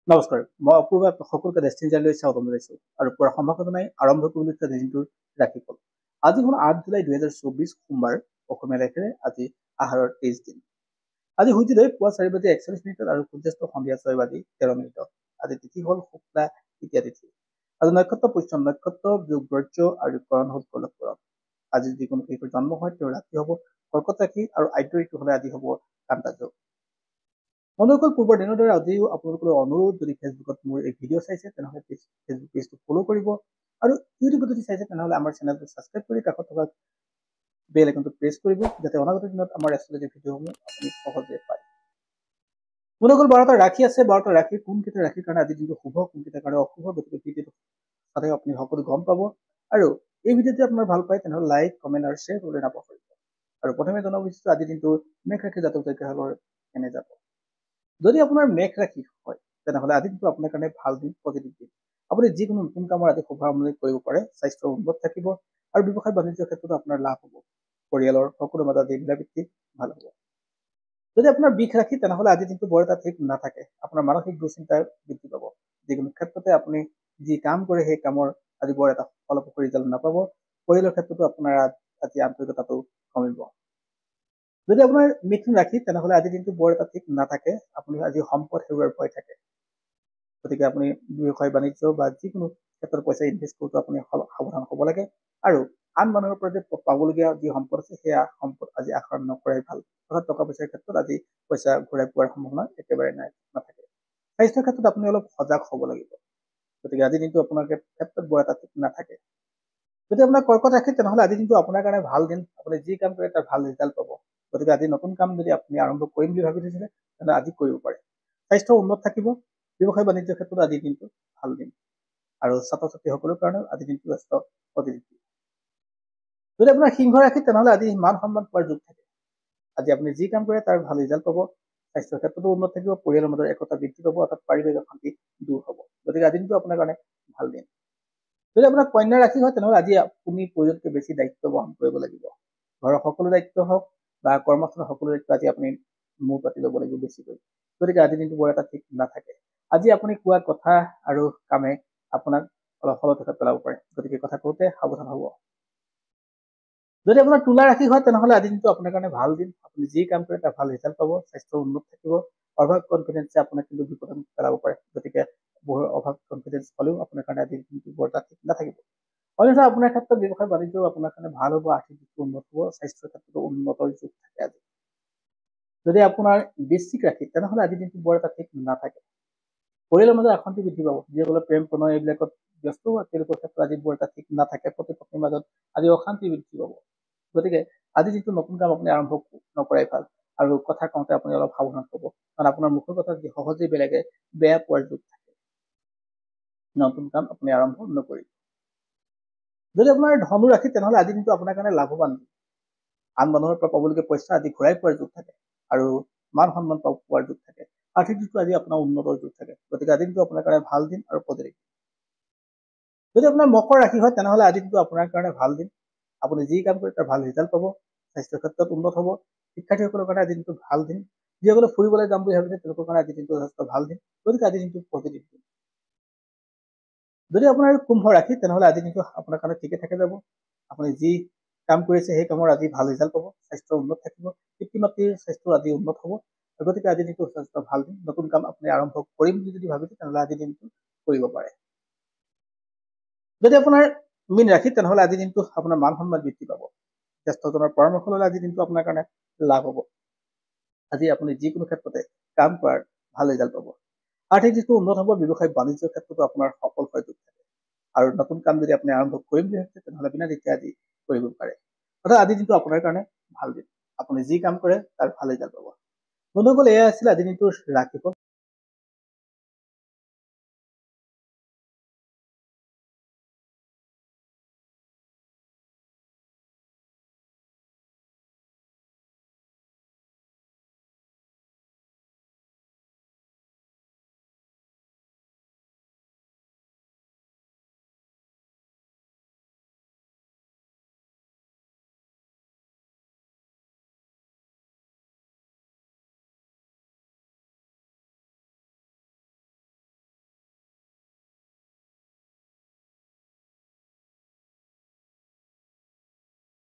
নমস্কাৰ, মই অপূৰ্ব সকলোকে ডেষ্টিনিজাৰলৈ স্বাগতম জনাইছোঁ আৰু পুৰা সম্ভাৱনা নাই আৰম্ভ কৰিবলৈ দিনটোৰ ৰাশিফল। আজি হ'ল 8 জুলাই 2024 সোমবাৰ। অসমীয়া লেখেৰে আজি আহাৰৰ 23 দিন। আজি সূৰ্যোদয় পুৱা 4 বাজি 41 মিনিটত আৰু সূৰ্যাস্ত সন্ধিয়া 6 বাজি 13 মিনিটত। আজি তিথি হ'ল শুক্লা তৃতীয়া তিথি। আজি নক্ষত্ৰ পুষ্য নক্ষত্ৰ যোগ বৰ্জ্য আৰু কৰণ হ'ল কলক কৰণ। আজি যিকোনো শিশুৰ জন্ম হয় তেওঁৰ ৰাশি হ'ব কৰ্কট ৰাশি আৰু আদ্য ঋতু হ'লে আজি হ'ব কান্তা যোগ। বন্ধুসকল, পূৰ্বৰ দিনৰ দৰে আজিও আপোনালোকৰ অনুৰোধ, যদি ফেচবুকত মোৰ এই ভিডিঅ' চাইছে তেনেহ'লে ফেচবুক পেজটো ফ'ল' কৰিব আৰু ইউটিউবত যদি চাইছে তেনেহ'লে আমাৰ চেনেলটো ছাবস্ক্ৰাইব কৰি কাষত থকা বেল আইকনটো প্ৰেছ কৰিব, যাতে অনাগত দিনত আমাৰ এষ্ট্ৰলজি ভিডিঅ'সমূহ আপুনি সহজে পায়। বন্ধুসকল, 12টা ৰাশি আছে। 12টা ৰাশিৰ কোনকেইটা ৰাশিৰ কাৰণে আজি দিনটো শুভ, কোনকেইটাৰ কাৰণে অশুভ, গতিকে ভিডিঅ'টো চালে আপুনি সকলো গম পাব। আৰু এই ভিডিঅ'টো আপোনাৰ ভাল পায় তেনেহ'লে লাইক, কমেণ্ট আৰু শ্বেয়াৰ কৰিবলৈ নাপাহৰিব। আৰু প্ৰথমে জনাব বিচাৰিছোঁ আজি দিনটো মেঘ ৰাশি জাতক জাতিসকলৰ কেনে যাব। যদি আপোনাৰ মেঘ ৰাশি হয় তেনেহ'লে আজি কিন্তু আপোনাৰ কাৰণে ভাল দিন, পজিটিভ দিন। আপুনি যিকোনো নতুন কামৰ আজি শুভাৰম্ভণি কৰিব পাৰে। স্বাস্থ্য উন্নত থাকিব আৰু ব্যৱসায় বাণিজ্যৰ ক্ষেত্ৰতো আপোনাৰ লাভ হ'ব। পৰিয়ালৰ সকলো মাজত আজি মিলা প্ৰীতি ভাল হ'ব। যদি আপোনাৰ বৃষ ৰাশি তেনেহ'লে আজি দিনটো বৰ এটা ঠিক নাথাকে। আপোনাৰ মানসিক দুশ্চিন্তাৰ বৃদ্ধি পাব। যিকোনো ক্ষেত্ৰতে আপুনি যি কাম কৰে সেই কামৰ আজি বৰ এটা ফলপ্ৰসূ ৰিজাল্ট নাপাব। পৰিয়ালৰ ক্ষেত্ৰতো আপোনাৰ আজি আন্তৰিকতাটো কমিব। যদি আপোনাৰ মিথুন ৰাশি তেনেহ'লে আজি দিনটো বৰ এটা ঠিক নাথাকে। আপুনি আজি সম্পদ হেৰুৱাৰ ভয় থাকে। গতিকে আপুনি ব্যৱসায় বাণিজ্য বা যিকোনো ক্ষেত্ৰত পইচা ইনভেষ্ট কৰোঁতে আপুনি সাৱধান হ'ব লাগে। আৰু আন মানুহৰ পৰা যে পাবলগীয়া যি সম্পদ আছে সেয়া সম্পদ আজি আশা নকৰাই ভাল। অৰ্থাৎ টকা পইচাৰ ক্ষেত্ৰত আজি পইচা ঘূৰাই পোৱাৰ সম্ভাৱনা একেবাৰে নাথাকে। স্বাস্থ্যৰ ক্ষেত্ৰত আপুনি অলপ সজাগ হ'ব লাগিব। গতিকে আজি দিনটো আপোনাৰ ক্ষেত্ৰত বৰ এটা ঠিক নাথাকে। যদি আপোনাৰ কৰ্কট ৰাশি তেনেহ'লে আজি দিনটো আপোনাৰ কাৰণে ভাল দিন। আপুনি যি কাম কৰে তাৰ ভাল ৰিজাল্ট পাব। গতিকে আজি নতুন কাম যদি আপুনি আৰম্ভ কৰিম বুলি ভাবি থৈছিলে তেন্তে আজি কৰিব পাৰে। স্বাস্থ্য উন্নত থাকিব। ব্যৱসায় বাণিজ্যৰ ক্ষেত্ৰত আজিৰ দিনটো ভাল দিন। আৰু ছাত্ৰ ছাত্ৰীসকলৰ কাৰণেও আজিৰ দিনটো যথেষ্ট পজিটিভ। যদি আপোনাৰ সিংহ ৰাশি তেনেহ'লে আজি মান সন্মান পোৱাৰ যোগ থাকে। আজি আপুনি যি কাম কৰে তাৰ ভাল ৰিজাল্ট পাব। স্বাস্থ্যৰ ক্ষেত্ৰতো উন্নত থাকিব। পৰিয়ালৰ মাজত একতা বৃদ্ধি পাব, অৰ্থাৎ পাৰিবাৰিক অশান্তি দূৰ হ'ব। গতিকে আজিৰ দিনটো আপোনাৰ কাৰণে ভাল দিন। যদি আপোনাৰ কন্যা ৰাশি হয় তেনেহ'লে আজি আপুনি প্ৰয়োজনতকৈ বেছি দায়িত্ব বহন কৰিব লাগিব। ঘৰৰ সকলো দায়িত্ব হওক বা কৰ্মস্থলৰ সকলো দায়িত্ব আজি আপুনি মূৰ পাতি ল'ব লাগিব বেছিকৈ। গতিকে আজিৰ দিনটো বৰ এটা ঠিক নাথাকে। আজি আপুনি কোৱা কথা আৰু কামে আপোনাক অলপ সলতত পেলাব পাৰে। গতিকে কথা কওঁতে সাৱধান হ'ব। যদি আপোনাৰ তুলা ৰাশি হয় তেনেহ'লে আজি দিনটো আপোনাৰ কাৰণে ভাল দিন। আপুনি যি কাম কৰে তাৰ ভাল ৰিজাল্ট পাব। স্বাস্থ্য উন্নত থাকিব। অভাৱ কনফিডেন্সে আপোনাক কিন্তু বিপদত পেলাব পাৰে। গতিকে বহু অভাৱ কনফিডেন্স হ'লেও আপোনাৰ কাৰণে আজিৰ দিনটো বৰ এটা ঠিক নাথাকিব। অন্যথা আপোনাৰ ক্ষেত্ৰত ব্যৱসায় বাণিজ্য আপোনাৰ কাৰণে ভাল হ'ব। আৰ্থিক দিশটো উন্নত হ'ব। স্বাস্থ্যৰ ক্ষেত্ৰতো উন্নতৰ যোগ থাকে আজি। যদি আপোনাৰ বৃশ্চিক ৰাশি তেনেহ'লে আজিৰ দিনটো বৰ এটা ঠিক নাথাকে। পৰিয়ালৰ মাজত অশান্তি বৃদ্ধি পাব। যিসকলে প্ৰেম প্ৰণয় এইবিলাকত ব্যস্ত হোৱা তেওঁলোকৰ ক্ষেত্ৰত আজি বৰ এটা ঠিক নাথাকে। পতি পত্নীৰ মাজত আজি অশান্তি বৃদ্ধি পাব। গতিকে আজি যিটো নতুন কাম আপুনি আৰম্ভ নকৰাই ভাল। আৰু কথা কওঁতে আপুনি অলপ সাৱধান হ'ব। কাৰণ আপোনাৰ মুখৰ কথা যদি সহজেই বেলেগে বেয়া পোৱাৰ যোগ থাকে। নতুন কাম আপুনি আৰম্ভ নকৰিব। যদি আপোনাৰ ধনু ৰাশি তেনেহ'লে আজি দিনটো আপোনাৰ কাৰণে লাভৱান। আন মানুহৰ পৰা পাবলগীয়া পইচা আজি ঘূৰাই পোৱাৰ যোগ থাকে আৰু মান সন্মান পোৱাৰ যোগ থাকে। আৰ্থিক দিশটো আজি আপোনাৰ উন্নতৰ যোগ থাকে। গতিকে আজি দিনটো আপোনাৰ কাৰণে ভাল দিন আৰু পজিটিভ। যদি আপোনাৰ মকৰ ৰাশি হয় তেনেহ'লে আজি দিনটো আপোনাৰ কাৰণে ভাল দিন। আপুনি যি কাম কৰে তাৰ ভাল ৰিজাল্ট পাব। স্বাস্থ্যৰ ক্ষেত্ৰত উন্নত হ'ব। শিক্ষাৰ্থীসকলৰ কাৰণে আজি দিনটো ভাল দিন। যিসকলে ফুৰিবলৈ যাম বুলি ভাবিছে তেওঁলোকৰ কাৰণে আজি দিনটো যথেষ্ট ভাল দিন। গতিকে আজি দিনটো পজিটিভ দিন। যদি আপোনাৰ কুম্ভ ৰাশি তেনেহ'লে আজি দিনটো আপোনাৰ কাৰণে ঠিকে থাকে যাব। আপুনি যি কাম কৰিছে সেই কামৰ আজি ভাল ৰিজাল্ট পাব। স্বাস্থ্য উন্নত থাকিব। পিতৃ মাতৃৰ স্বাস্থ্য আজি উন্নত হ'ব। গতিকে আজি দিনটো যথেষ্ট ভাল দিন। নতুন কাম আপুনি আৰম্ভ কৰিম বুলি যদি ভাবিছে তেনেহ'লে আজি দিনটো কৰিব পাৰে। যদি আপোনাৰ মীন ৰাশি তেনেহ'লে আজি দিনটো আপোনাৰ মান সন্মান বৃদ্ধি পাব। জ্যেষ্ঠজনৰ পৰামৰ্শ ল'লে আজি দিনটো আপোনাৰ কাৰণে লাভ হ'ব। আজি আপুনি যিকোনো ক্ষেত্ৰতে কাম কৰাৰ ভাল ৰিজাল্ট পাব। আৰ্থিক দিশটো উন্নত হ'ব। ব্যৱসায় বাণিজ্যৰ ক্ষেত্ৰতো আপোনাৰ সফল হোৱাৰ যোগ থাকে। আৰু নতুন কাম যদি আপুনি আৰম্ভ কৰিম বুলি ভাবিছে তেনেহ'লে বিনা দ্বিধাই আজি কৰিব পাৰে। অৰ্থাৎ আজিৰ দিনটো আপোনাৰ কাৰণে ভাল দিন। আপুনি যি কাম কৰে তাৰ ভাল ৰিজাল্ট পাব। বন্ধুসকল, এয়া আছিল আজিৰ দিনটোৰ ৰাশিফল।